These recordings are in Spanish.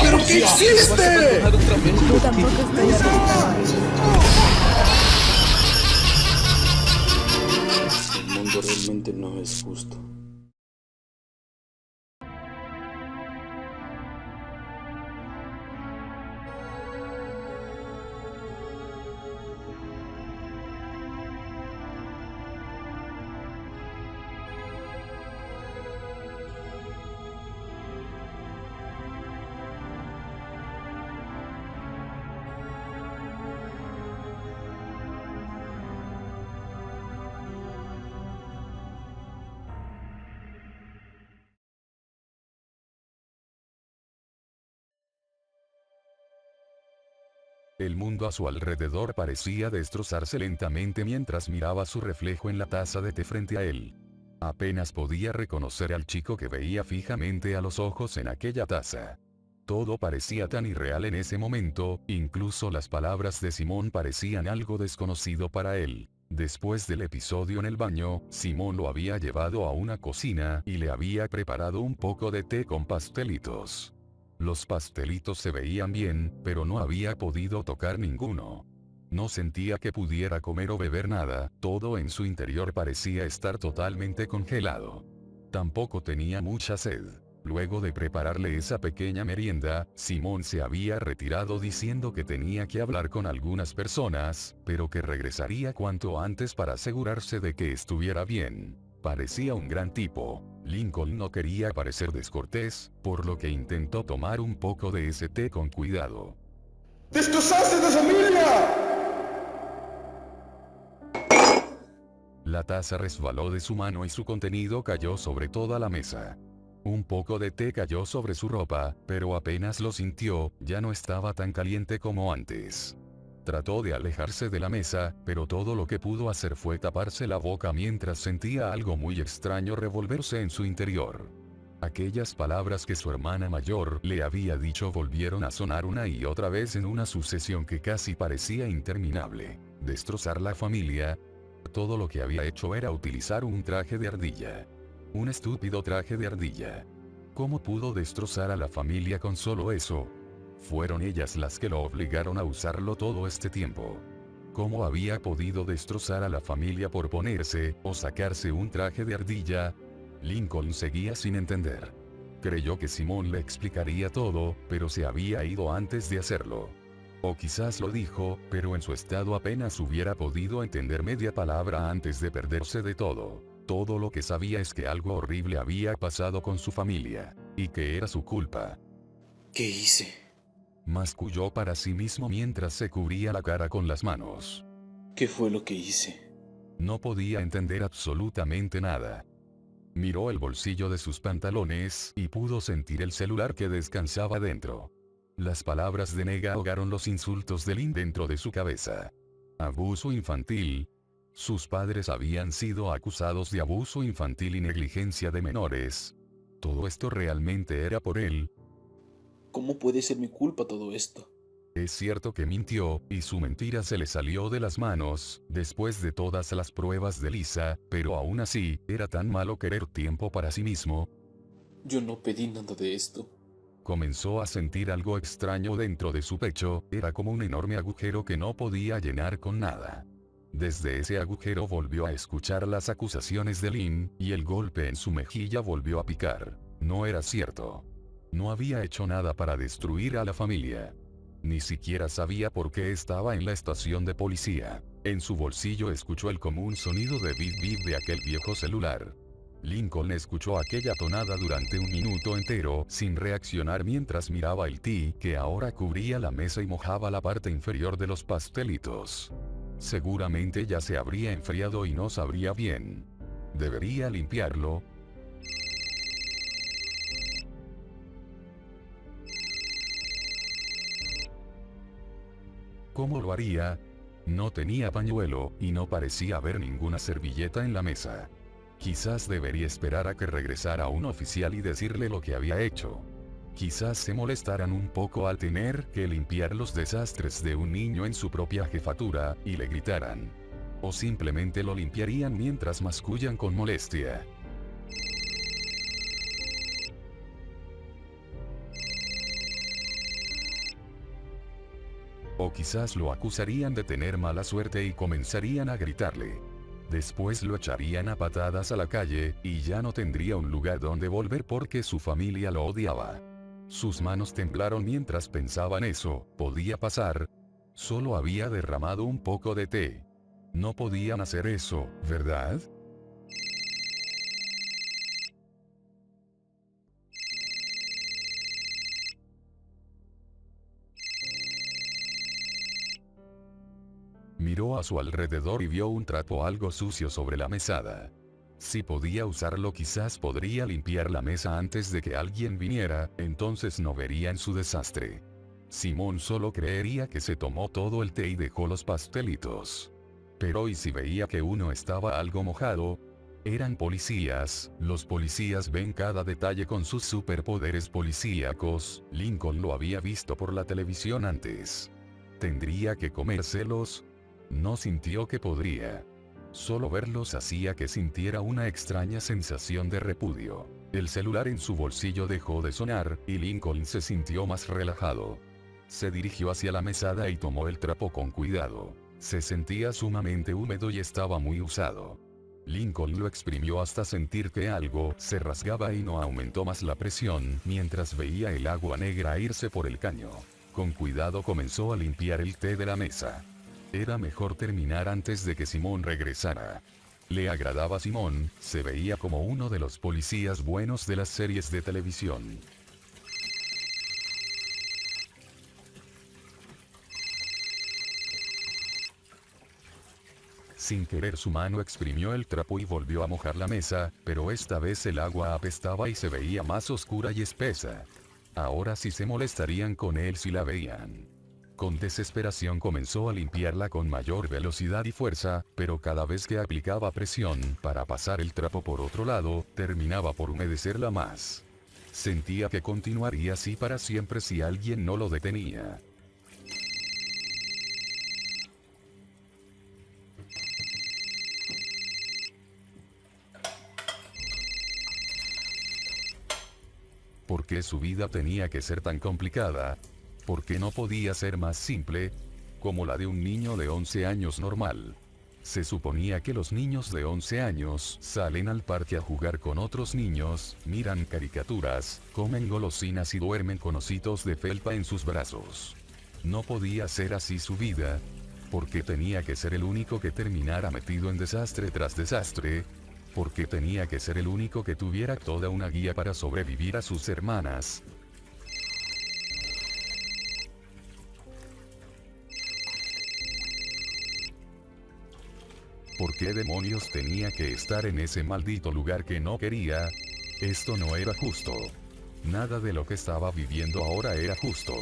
¿Pero qué hiciste? Yo tampoco estoy arreglada. El mundo realmente no es justo. El mundo a su alrededor parecía destrozarse lentamente mientras miraba su reflejo en la taza de té frente a él. Apenas podía reconocer al chico que veía fijamente a los ojos en aquella taza. Todo parecía tan irreal en ese momento, incluso las palabras de Simón parecían algo desconocido para él. Después del episodio en el baño, Simón lo había llevado a una cocina y le había preparado un poco de té con pastelitos. Los pastelitos se veían bien, pero no había podido tocar ninguno. No sentía que pudiera comer o beber nada, todo en su interior parecía estar totalmente congelado. Tampoco tenía mucha sed. Luego de prepararle esa pequeña merienda, Simón se había retirado diciendo que tenía que hablar con algunas personas, pero que regresaría cuanto antes para asegurarse de que estuviera bien. Parecía un gran tipo. Lincoln no quería parecer descortés, por lo que intentó tomar un poco de ese té con cuidado. ¡Destrozaste de familia! La taza resbaló de su mano y su contenido cayó sobre toda la mesa. Un poco de té cayó sobre su ropa, pero apenas lo sintió, ya no estaba tan caliente como antes. Trató de alejarse de la mesa, pero todo lo que pudo hacer fue taparse la boca mientras sentía algo muy extraño revolverse en su interior. Aquellas palabras que su hermana mayor le había dicho volvieron a sonar una y otra vez en una sucesión que casi parecía interminable. Destrozar la familia. Todo lo que había hecho era utilizar un traje de ardilla. Un estúpido traje de ardilla. ¿Cómo pudo destrozar a la familia con solo eso? Fueron ellas las que lo obligaron a usarlo todo este tiempo. ¿Cómo había podido destrozar a la familia por ponerse, o sacarse un traje de ardilla? Lincoln seguía sin entender. Creyó que Simón le explicaría todo, pero se había ido antes de hacerlo. O quizás lo dijo, pero en su estado apenas hubiera podido entender media palabra antes de perderse de todo. Todo lo que sabía es que algo horrible había pasado con su familia, y que era su culpa. ¿Qué hice? Masculló para sí mismo mientras se cubría la cara con las manos. ¿Qué fue lo que hice? No podía entender absolutamente nada. Miró el bolsillo de sus pantalones y pudo sentir el celular que descansaba dentro. Las palabras de Nega ahogaron los insultos de Lynn dentro de su cabeza. Abuso infantil. Sus padres habían sido acusados de abuso infantil y negligencia de menores. ¿Todo esto realmente era por él? ¿Cómo puede ser mi culpa todo esto? Es cierto que mintió, y su mentira se le salió de las manos, después de todas las pruebas de Lisa, pero aún así, era tan malo querer tiempo para sí mismo. Yo no pedí nada de esto. Comenzó a sentir algo extraño dentro de su pecho, era como un enorme agujero que no podía llenar con nada. Desde ese agujero volvió a escuchar las acusaciones de Lynn, y el golpe en su mejilla volvió a picar. No era cierto. No había hecho nada para destruir a la familia. Ni siquiera sabía por qué estaba en la estación de policía. En su bolsillo escuchó el común sonido de bip bip de aquel viejo celular. Lincoln escuchó aquella tonada durante un minuto entero, sin reaccionar mientras miraba el té que ahora cubría la mesa y mojaba la parte inferior de los pastelitos. Seguramente ya se habría enfriado y no sabría bien. ¿Debería limpiarlo? ¿Cómo lo haría? No tenía pañuelo, y no parecía haber ninguna servilleta en la mesa. Quizás debería esperar a que regresara un oficial y decirle lo que había hecho. Quizás se molestaran un poco al tener que limpiar los desastres de un niño en su propia jefatura, y le gritaran. O simplemente lo limpiarían mientras mascullan con molestia. o quizás lo acusarían de tener mala suerte y comenzarían a gritarle. Después lo echarían a patadas a la calle, y ya no tendría un lugar donde volver porque su familia lo odiaba. Sus manos temblaron mientras pensaba en eso. ¿Podía pasar? Solo había derramado un poco de té. No podían hacer eso, ¿verdad? Miró a su alrededor y vio un trapo algo sucio sobre la mesada. Si podía usarlo, quizás podría limpiar la mesa antes de que alguien viniera, entonces no verían su desastre. Simón solo creería que se tomó todo el té y dejó los pastelitos. Pero ¿y si veía que uno estaba algo mojado? Eran policías, los policías ven cada detalle con sus superpoderes policíacos. Lincoln lo había visto por la televisión antes. ¿Tendría que comérselos? No sintió que podría. Solo verlos hacía que sintiera una extraña sensación de repudio. El celular en su bolsillo dejó de sonar, y Lincoln se sintió más relajado. Se dirigió hacia la mesada y tomó el trapo con cuidado. Se sentía sumamente húmedo y estaba muy usado. Lincoln lo exprimió hasta sentir que algo se rasgaba y no aumentó más la presión, mientras veía el agua negra irse por el caño. Con cuidado comenzó a limpiar el té de la mesa. Era mejor terminar antes de que Simón regresara. Le agradaba a Simón, se veía como uno de los policías buenos de las series de televisión. Sin querer su mano exprimió el trapo y volvió a mojar la mesa, pero esta vez el agua apestaba y se veía más oscura y espesa. Ahora sí se molestarían con él si la veían. Con desesperación comenzó a limpiarla con mayor velocidad y fuerza, pero cada vez que aplicaba presión para pasar el trapo por otro lado, terminaba por humedecerla más. Sentía que continuaría así para siempre si alguien no lo detenía. ¿Por qué su vida tenía que ser tan complicada? ¿Por qué no podía ser más simple? Como la de un niño de 11 años normal. Se suponía que los niños de 11 años salen al parque a jugar con otros niños, miran caricaturas, comen golosinas y duermen con ositos de felpa en sus brazos. No podía ser así su vida. ¿Por qué tenía que ser el único que terminara metido en desastre tras desastre? ¿Por qué tenía que ser el único que tuviera toda una guía para sobrevivir a sus hermanas? ¿Por qué demonios tenía que estar en ese maldito lugar que no quería? Esto no era justo. Nada de lo que estaba viviendo ahora era justo.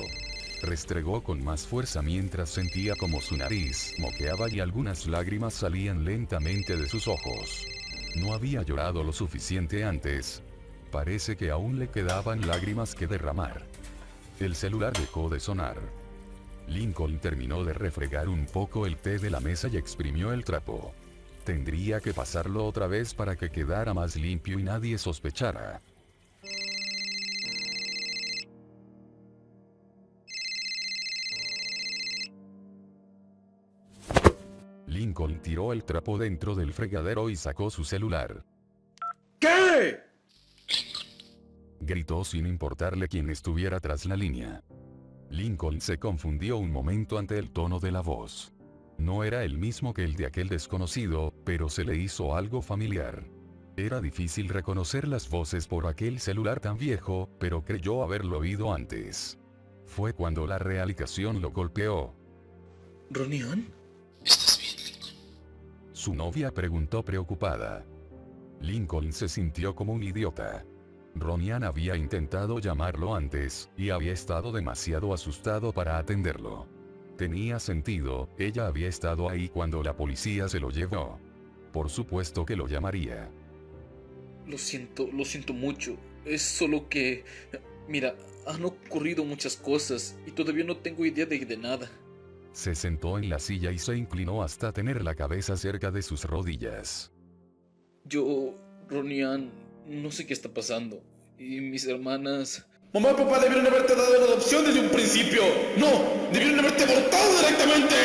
Restregó con más fuerza mientras sentía como su nariz moqueaba y algunas lágrimas salían lentamente de sus ojos. No había llorado lo suficiente antes. Parece que aún le quedaban lágrimas que derramar. El celular dejó de sonar. Lincoln terminó de refregar un poco el té de la mesa y exprimió el trapo. Tendría que pasarlo otra vez para que quedara más limpio y nadie sospechara. Lincoln tiró el trapo dentro del fregadero y sacó su celular. ¿Qué? Gritó sin importarle quién estuviera tras la línea. Lincoln se confundió un momento ante el tono de la voz. No era el mismo que el de aquel desconocido, pero se le hizo algo familiar. Era difícil reconocer las voces por aquel celular tan viejo, pero creyó haberlo oído antes. Fue cuando la realización lo golpeó. ¿Ronian? ¿Estás bien, Lincoln? Su novia preguntó preocupada. Lincoln se sintió como un idiota. Ronian había intentado llamarlo antes, y había estado demasiado asustado para atenderlo. Tenía sentido, ella había estado ahí cuando la policía se lo llevó. Por supuesto que lo llamaría. Lo siento mucho. Es solo que... Mira, han ocurrido muchas cosas y todavía no tengo idea de nada. Se sentó en la silla y se inclinó hasta tener la cabeza cerca de sus rodillas. Ronian, no sé qué está pasando. Y mis hermanas... Mamá y papá debieron haberte dado en adopción desde un principio. No, debieron haberte abortado directamente.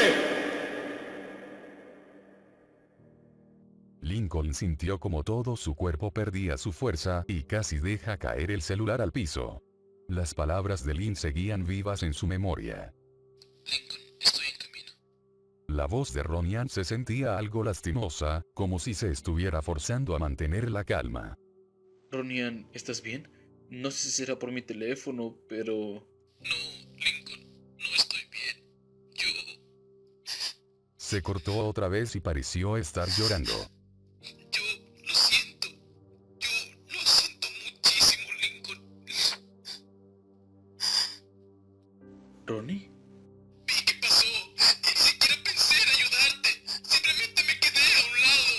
Lincoln sintió como todo su cuerpo perdía su fuerza y casi deja caer el celular al piso. Las palabras de Lynn seguían vivas en su memoria. Lincoln, estoy en camino. La voz de Ronian se sentía algo lastimosa, como si se estuviera forzando a mantener la calma. Ronian, ¿estás bien? No sé si será por mi teléfono, pero... No, Lincoln, no estoy bien. Yo... Se cortó otra vez y pareció estar llorando. Yo lo siento. Yo lo siento muchísimo, Lincoln. ¿Ronnie? Vi qué pasó. Ni siquiera pensé en ayudarte. Simplemente me quedé a un lado.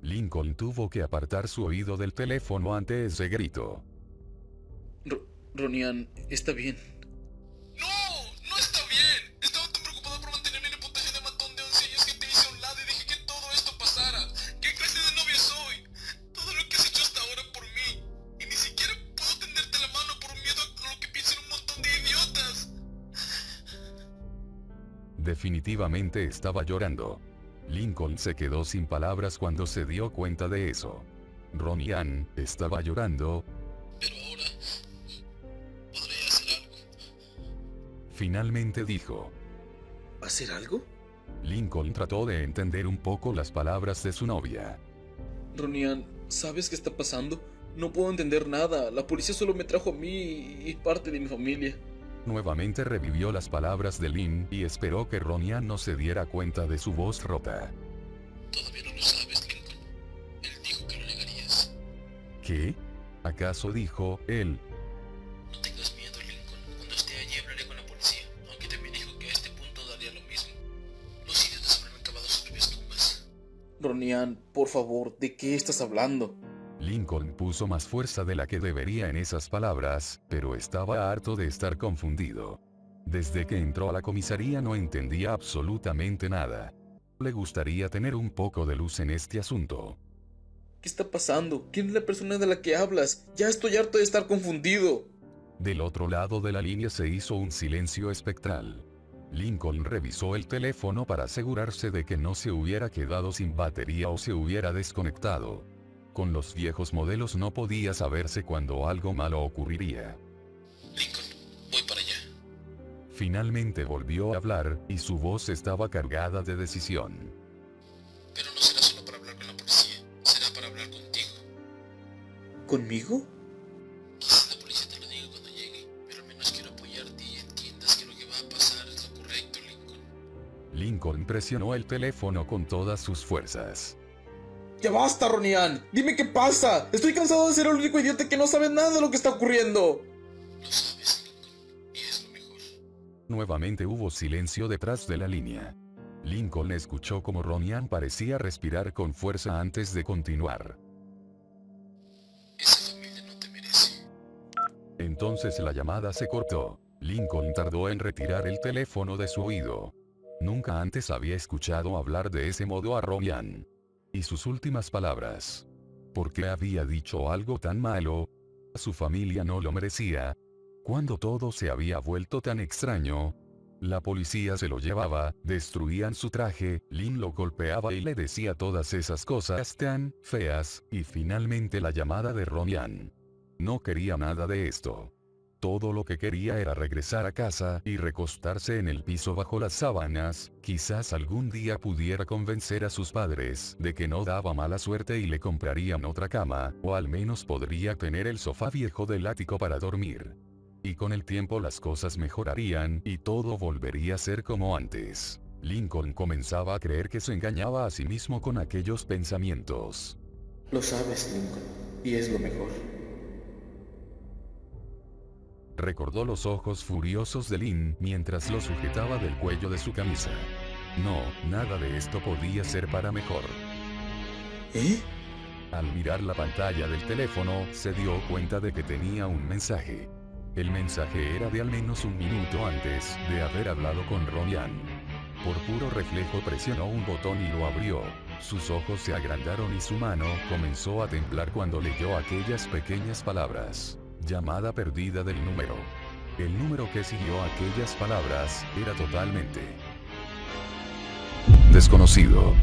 Lincoln tuvo que apartar su oído del teléfono ante ese grito. Ronian, ¿está bien? ¡No! ¡No está bien! Estaba tan preocupado por mantenerme en el puntaje de matón de 11 años que te hice a un lado y dejé que todo esto pasara. ¿Qué clase de novia soy? Todo lo que has hecho hasta ahora por mí. Y ni siquiera puedo tenderte la mano por miedo a lo que piensen un montón de idiotas. Definitivamente estaba llorando. Lincoln se quedó sin palabras cuando se dio cuenta de eso. Ronian estaba llorando. Pero ahora... podré hacer algo. Finalmente dijo. ¿Hacer algo? Lincoln trató de entender un poco las palabras de su novia. Ronian, ¿sabes qué está pasando? No puedo entender nada. La policía solo me trajo a mí y parte de mi familia. Nuevamente revivió las palabras de Lynn y esperó que Ronian no se diera cuenta de su voz rota. Todavía no lo sabes, Lincoln. Él dijo que lo negarías. ¿Qué? ¿Acaso dijo él? No tengas miedo, Lincoln. Cuando esté allí hablaré con la policía. Aunque también dijo que a este punto daría lo mismo. Los idiotas habrán acabado sus propias tumbas. Ronian, por favor, ¿de qué estás hablando? Lincoln puso más fuerza de la que debería en esas palabras, pero estaba harto de estar confundido. Desde que entró a la comisaría no entendía absolutamente nada. Le gustaría tener un poco de luz en este asunto. ¿Qué está pasando? ¿Quién es la persona de la que hablas? Ya estoy harto de estar confundido. Del otro lado de la línea se hizo un silencio espectral. Lincoln revisó el teléfono para asegurarse de que no se hubiera quedado sin batería o se hubiera desconectado. Con los viejos modelos no podía saberse cuándo algo malo ocurriría. Lincoln, voy para allá. Finalmente volvió a hablar, y su voz estaba cargada de decisión. Pero no será solo para hablar con la policía. Será para hablar contigo. ¿Conmigo? Quizás la policía te lo diga cuando llegue, pero al menos quiero apoyarte y entiendas que lo que va a pasar es lo correcto, Lincoln. Lincoln presionó el teléfono con todas sus fuerzas. ¡Ya basta, Ronian! ¡Dime qué pasa! Estoy cansado de ser el único idiota que no sabe nada de lo que está ocurriendo. Lo sabes, Lincoln, y es lo mejor. Nuevamente hubo silencio detrás de la línea. Lincoln escuchó como Ronian parecía respirar con fuerza antes de continuar. Esa familia no te merece. Entonces la llamada se cortó. Lincoln tardó en retirar el teléfono de su oído. Nunca antes había escuchado hablar de ese modo a Ronian. Y sus últimas palabras. ¿Por qué había dicho algo tan malo? Su familia no lo merecía. Cuando todo se había vuelto tan extraño. La policía se lo llevaba, destruían su traje, Lynn lo golpeaba y le decía todas esas cosas tan feas, y finalmente la llamada de Ronian. No quería nada de esto. Todo lo que quería era regresar a casa y recostarse en el piso bajo las sábanas. Quizás algún día pudiera convencer a sus padres de que no daba mala suerte y le comprarían otra cama, o al menos podría tener el sofá viejo del ático para dormir. Y con el tiempo las cosas mejorarían y todo volvería a ser como antes. Lincoln comenzaba a creer que se engañaba a sí mismo con aquellos pensamientos. Lo sabes, Lincoln, y es lo mejor. Recordó los ojos furiosos de Lynn mientras lo sujetaba del cuello de su camisa. No, nada de esto podía ser para mejor. ¿Eh? Al mirar la pantalla del teléfono, se dio cuenta de que tenía un mensaje. El mensaje era de al menos un minuto antes de haber hablado con Ronian. Por puro reflejo presionó un botón y lo abrió. Sus ojos se agrandaron y su mano comenzó a temblar cuando leyó aquellas pequeñas palabras. Llamada perdida del número. El número que siguió aquellas palabras era totalmente desconocido.